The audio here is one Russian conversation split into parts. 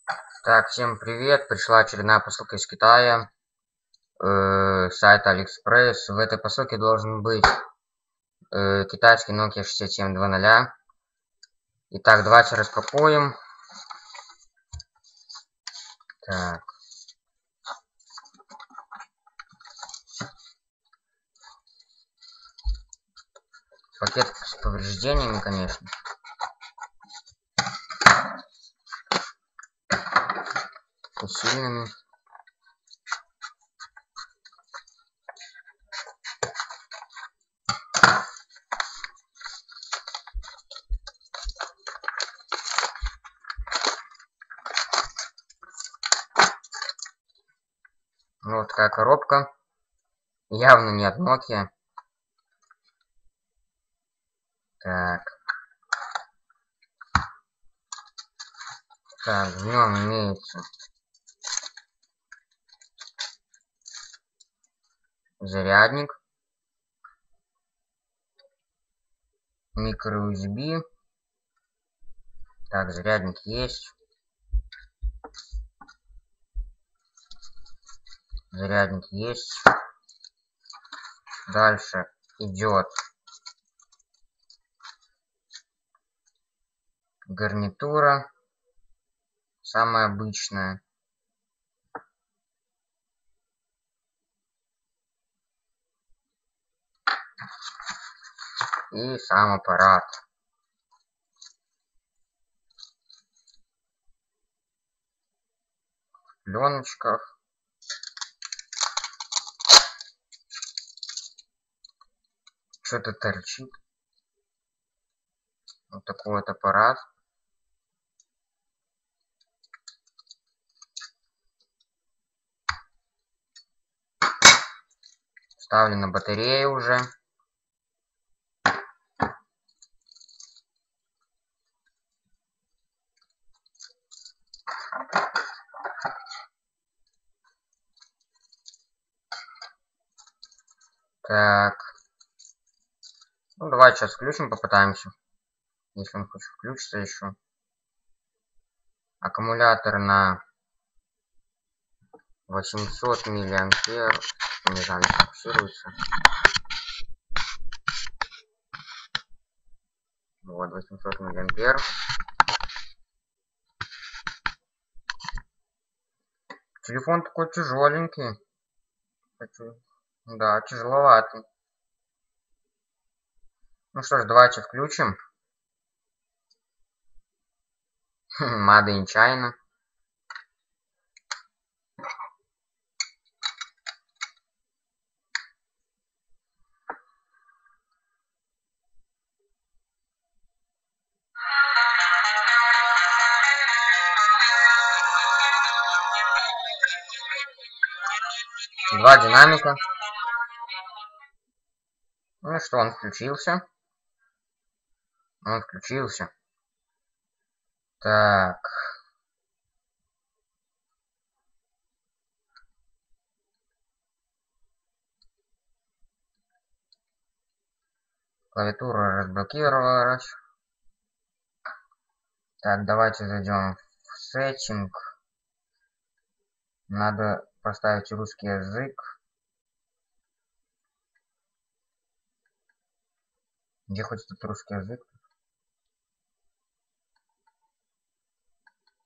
Так, всем привет! Пришла очередная посылка из Китая, сайта AliExpress. В этой посылке должен быть китайский Nokia 6700. Итак, давайте распакуем. Так. Пакет с повреждениями, конечно. И сильными. Вот такая коробка. Явно не от Nokia. Так. Так, в нем имеется зарядник, микро USB. Так, зарядник есть. Зарядник есть. Дальше идет гарнитура, самая обычная. И сам аппарат. В пленочках. Что-то торчит. Вот такой вот аппарат. Вставлена батарея уже. Так. Ну, давайте сейчас включим, попытаемся. Если он хочет включиться еще. Аккумулятор на 800 миллиампер. Не знаю, не фокусируется. Вот, 800 миллиампер. Телефон такой тяжеленький. Да, тяжеловатый. Ну что ж, давайте включим. Made in China. Два динамика. Ну что, он включился. Он включился. Так. Клавиатура разблокировалась. Так, давайте зайдем в сеттинг. Надо поставить русский язык. Где хоть тут русский язык?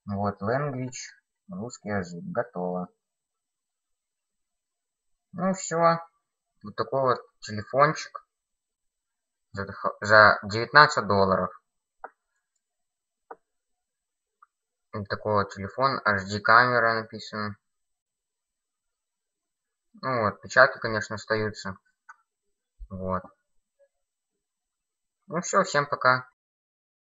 Вот, language, русский язык. Готово. Ну все. Вот такой вот телефончик. За 19 долларов. Вот такой вот телефон. HD камера написано. Ну вот, печатки, конечно, остаются. Вот. Ну все, всем пока.